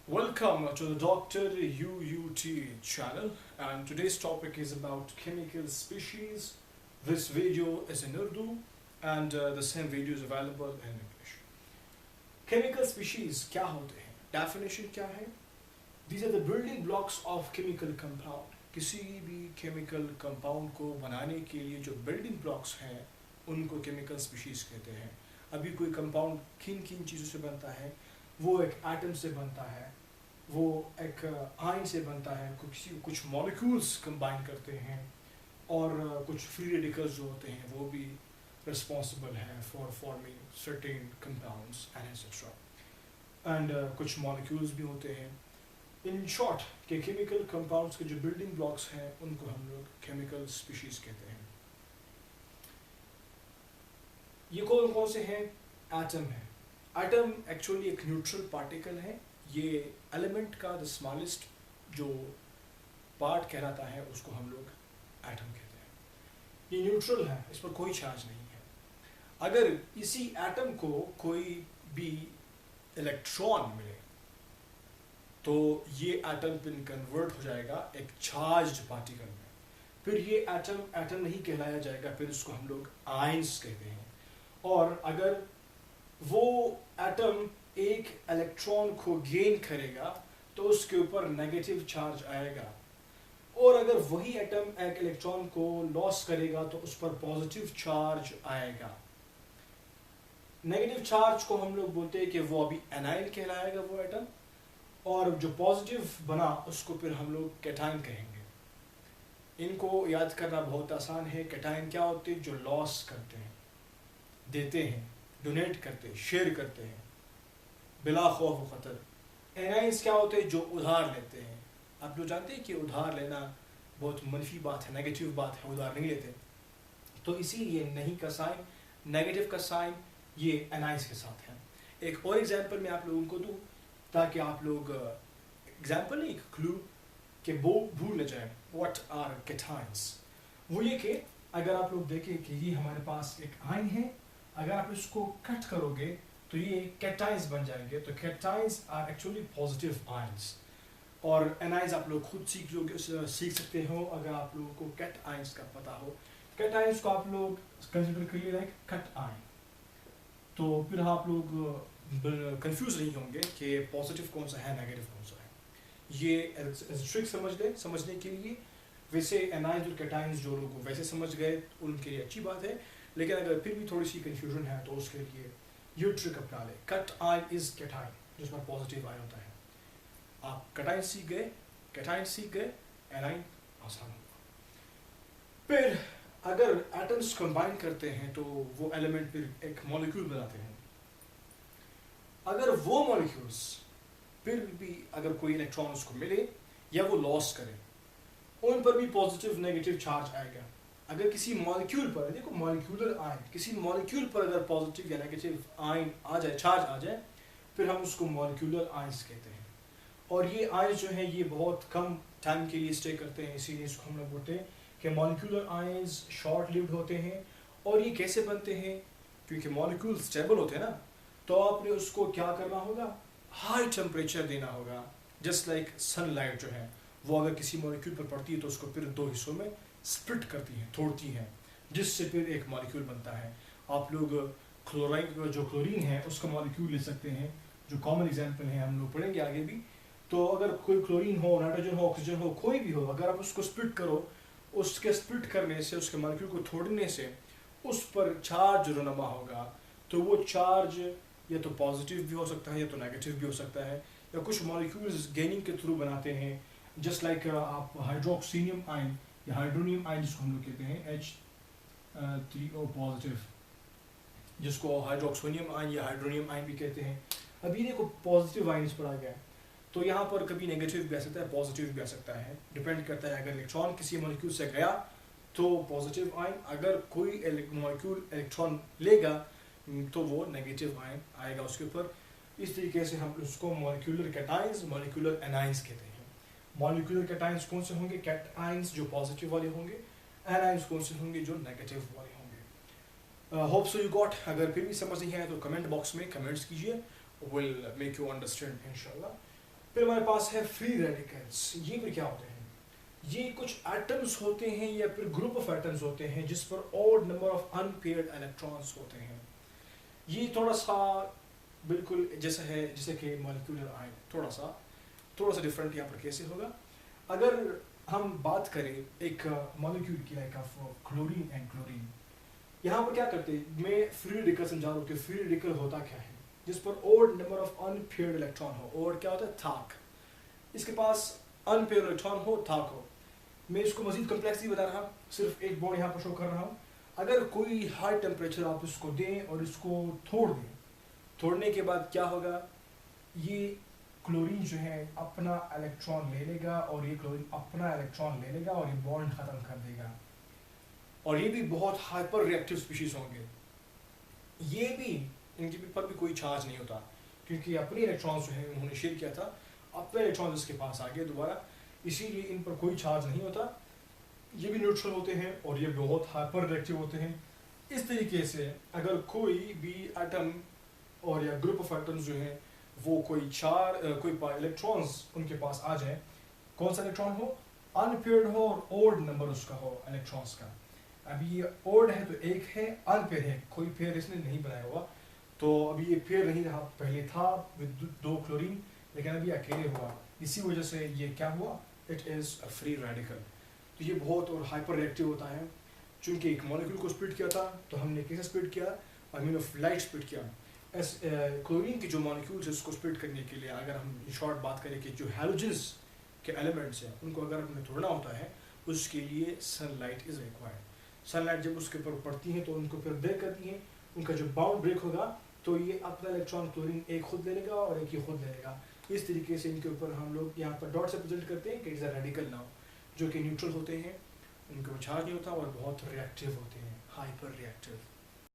Welcome to the Dr. UUT channel, and today's topic is about chemical species. This video is in Urdu and the same video is available in English. Chemical species क्या होते हैं? Definition क्या है? These are the building blocks of chemical compound. किसी भी chemical compound को बनाने के लिए जो building blocks हैं उनको chemical species कहते हैं. अभी कोई compound किन किन चीज़ों से बनता है? वो एक एटम से बनता है, वो एक आयन से बनता है, कुछ मॉलिक्यूल्स कंबाइन करते हैं और कुछ फ्री रेडिकल्स जो होते हैं वो भी रिस्पॉन्सिबल हैं for forming certain compounds and etcetera and कुछ मॉलिक्यूल्स भी होते हैं. इन शॉर्ट के केमिकल कंपाउंड्स के जो बिल्डिंग ब्लॉक्स हैं उनको हम लोग केमिकल स्पीशीज कहते हैं. ये कौन कौन से हैं? एटम है. एटम एक्चुअली एक न्यूट्रल पार्टिकल है. ये एलिमेंट का द स्मॉलेस्ट जो पार्ट कहलाता है उसको हम लोग एटम कहते हैं. ये न्यूट्रल है, इस पर कोई चार्ज नहीं है. अगर इसी एटम को कोई भी इलेक्ट्रॉन मिले तो ये एटम पिन कन्वर्ट हो जाएगा एक चार्ज्ड पार्टिकल में. फिर ये एटम नहीं कहलाया जाएगा, फिर इसको हम लोग आयंस कहते हैं. और अगर वो एटम एक इलेक्ट्रॉन को गेन करेगा तो उसके ऊपर नेगेटिव चार्ज आएगा, और अगर वही एटम एक इलेक्ट्रॉन को लॉस करेगा तो उस पर पॉजिटिव चार्ज आएगा. नेगेटिव चार्ज को हम लोग बोलते हैं कि वो अभी एनाइन कहलाएगा वो एटम, और जो पॉजिटिव बना उसको फिर हम लोग कैटाइन कहेंगे. इनको याद करना बहुत आसान है. कैटाइन क्या होते हैं? जो लॉस करते हैं, देते हैं, डोनेट करते हैं, शेयर करते हैं बिला खौफ व खतर. एनाइंस क्या होते हैं? जो उधार लेते हैं. आप लोग जानते हैं कि उधार लेना बहुत मनफी बात है, नेगेटिव बात है, उधार नहीं लेते. तो इसीलिए नहीं का साइन, नेगेटिव का साइन ये एनाइंस के साथ है. एक और एग्जांपल मैं आप लोगों को दूं ताकि आप लोग एग्जांपल नहीं, एक क्लू कि वो भूल न जाए. What are cations? वो ये कि अगर आप लोग देखें कि ये हमारे पास एक आयन है, अगर आप इसको कट करोगे तो ये कैटाइंस बन जाएंगे. तो cations are actually positive ions, और एनाइंस आप लोग खुद सीख सकते हो अगर आप लोगों को कैट आयंस का पता हो. कैटाइंस को आप लोग कंसिडर करिए लाइक कट आयन. तो फिर आप लोग कंफ्यूज नहीं होंगे कि पॉजिटिव कौन सा है, नेगेटिव कौन सा है. ये ट्रिक समझने के लिए. वैसे एनाइंस और कैटाइंस जो लोग वैसे समझ गए उनके लिए अच्छी बात है, लेकिन अगर फिर भी थोड़ी सी कंफ्यूजन है तो उसके लिए ये ट्रिक अपना ले. कट आयन इज कैटाइन, जिसमें पॉजिटिव आयन होता है. आप कटाइन सीख गए, कैटाइन सीख गए, एनाइन आसान होगा. फिर अगर एटम्स कंबाइन करते हैं तो वो एलिमेंट फिर एक मॉलिक्यूल बनाते हैं. अगर वो मॉलिक्यूल्स फिर भी अगर कोई इलेक्ट्रॉन उसको मिले या वो लॉस करे, उन पर भी पॉजिटिव नेगेटिव चार्ज आएगा. अगर किसी मॉलिक्यूल पर, देखो मॉलिक्यूलर आयन, किसी मॉलिक्यूल पर अगर पॉजिटिव या नेगेटिव आयन आ जाए, चार्ज आ जाए, फिर हम उसको मॉलिक्यूलर आयंस कहते हैं. और ये आयंस जो है ये बहुत कम टाइम के लिए स्टे करते हैं, इसीलिए इसको हम लोग बोलते हैं कि मॉलिक्यूलर आयंस शॉर्ट लिव्ड होते हैं. और ये कैसे बनते हैं? क्योंकि मॉलिक्यूल स्टेबल होते हैं ना, तो आपने उसको क्या करना होगा? हाई टेम्परेचर देना होगा. जस्ट लाइक सनलाइट जो है वो अगर किसी मॉलिक्यूल पर पड़ती है तो उसको फिर दो हिस्सों में स्प्लिट करती हैं, तोड़ती हैं, जिससे फिर एक मॉलिक्यूल बनता है. आप लोग क्लोराइन, जो क्लोरीन है उसका मॉलिक्यूल ले सकते हैं, जो कॉमन एग्जांपल है, हम लोग पढ़ेंगे आगे भी. तो अगर कोई क्लोरीन हो, नाइट्रोजन हो, ऑक्सीजन हो, कोई भी हो, अगर आप उसको स्प्लिट करो, उसके स्प्लिट करने से, उसके मॉलिक्यूल को तोड़ने से उस पर चार्ज रुनमा होगा. तो वो चार्ज या तो पॉजिटिव भी हो सकता है या तो नेगेटिव भी हो सकता है, या कुछ मॉलिक्यूल्स गेनिंग के थ्रू बनाते हैं. जस्ट लाइक आप हाइड्रोक्सीनियम आयन या हाइड्रोनियम आयन जिसको हम लोग कहते हैं H3O पॉजिटिव, जिसको हाइड्रोक्सोनियम आयन या हाइड्रोनियम आयन भी कहते हैं. अभी देखो पॉजिटिव आयन इस पर आ गया है, तो यहाँ पर कभी नेगेटिव भी आ सकता है, पॉजिटिव भी आ सकता है. डिपेंड करता है, अगर इलेक्ट्रॉन किसी मॉलिक्यूल से गया तो पॉजिटिव आयन, अगर कोई मॉलिक्यूल इलेक्ट्रॉन लेगा तो वो नेगेटिव आयन आएगा उसके ऊपर. इस तरीके से हम उसको मॉलिक्यूलर कैटाइंस, मॉलिक्यूलर एनाइंस कहते हैं. मॉलिक्यूलर कैटाइंस कौन से होंगे? कैटाइंस जो पॉजिटिव वाले होंगे, एनाइंस कौन से होंगे? जो नेगेटिव वाले होंगे. Hope so you got. अगर फिर भी समझ नहीं आया तो कमेंट बॉक्स में कमेंट्स कीजिए, विल मेक यू अंडरस्टैंड इंशाल्लाह. फिर हमारे पास है फ्री रेडिकल्स। ये फिर क्या होते हैं? ये कुछ एटम्स होते हैं या फिर ग्रुप ऑफ एटम्स होते हैं जिस पर odd number of unpaired electrons होते हैं। ये थोड़ा सा बिल्कुल जैसा है जैसे कि मॉलिक्यूलर आयन, थोड़ा सा डिफरेंट यहाँ पर कैसे होगा। अगर हम बात करें एक मॉलिक्यूल की, like of chlorine and chlorine, यहाँ पर क्या करते हैं, मैं फ्री रेडिकल समझा रहा हूँ कि फ्री रेडिकल होता क्या है, जिस पर odd number of unpaired electron हो। ओड क्या होता है? थाक। इसके पास अनपेयर्ड इलेक्ट्रॉन हो, थाक हो। मैं इसको मजीद कम्प्लेक्सली बता रहा हूँ, सिर्फ एक बॉन्ड यहाँ पर शो कर रहा हूँ। अगर कोई हाई टेम्परेचर आप इसको दें और इसको तोड़ दें, तोड़ने के बाद क्या होगा, ये क्लोरीन जो है अपना इलेक्ट्रॉन ले लेगा और ये क्लोरीन अपना इलेक्ट्रॉन ले लेगा और ये बॉन्ड खत्म कर देगा। और ये भी बहुत हाइपर रिएक्टिव स्पीशीज होंगे। ये भी इनके पर भी कोई चार्ज नहीं होता, क्योंकि अपने इलेक्ट्रॉन्स जो है उन्होंने शेयर किया था, अपने इलेक्ट्रॉन्स इसके पास आ गए दोबारा, इसीलिए इन पर कोई चार्ज नहीं होता। ये भी न्यूट्रल होते हैं और ये बहुत हाइपर रिएक्टिव होते हैं। इस तरीके से अगर कोई भी एटम और या ग्रुप ऑफ एटम्स जो है वो कोई इलेक्ट्रॉन्स उनके पास आ जाए, कौन सा इलेक्ट्रॉन हो, अनपेयर्ड हो और ओड नंबर उसका हो इलेक्ट्रॉन्स का। अभी ये ओड है तो एक है, अनपेयर है, कोई पेयर इसने नहीं बनाया हुआ, तो अभी ये पेयर नहीं रहा, पहले था विद 2 क्लोरीन, लेकिन अभी अकेले हुआ, इसी वजह से ये क्या हुआ, it is a free radical. तो ये बहुत और हाइपर रिएक्टिव होता है। चूंकि एक मॉलिक्यूल को स्प्लिट किया था तो हमने कैसे स्प्लिट किया, I mean of light split किया। क्लोरीन की जो मॉलिक्यूल्स है उसको स्प्लिट करने के लिए अगर हम इन शॉर्ट बात करें कि जो हैलोजेंस के एलिमेंट्स हैं उनको अगर हमें तोड़ना होता है, उसके लिए सनलाइट इज़ रिक्वायर्ड। सनलाइट जब उसके ऊपर पड़ती है तो उनको फिर ब्रेक करती है, उनका जो बाउंड ब्रेक होगा तो ये अपना इलेक्ट्रॉन क्लोरीन एक खुद ले लेगा और एक ही खुद ले लेगा। इस तरीके से इनके ऊपर हम लोग यहाँ पर डॉट से प्रेजेंट करते हैं कि इट्स अ रेडिकल नाउ, जो कि न्यूट्रल होते हैं, उनको चार्ज नहीं होता और बहुत रिएक्टिव होते हैं, हाइपर रिएक्टिव।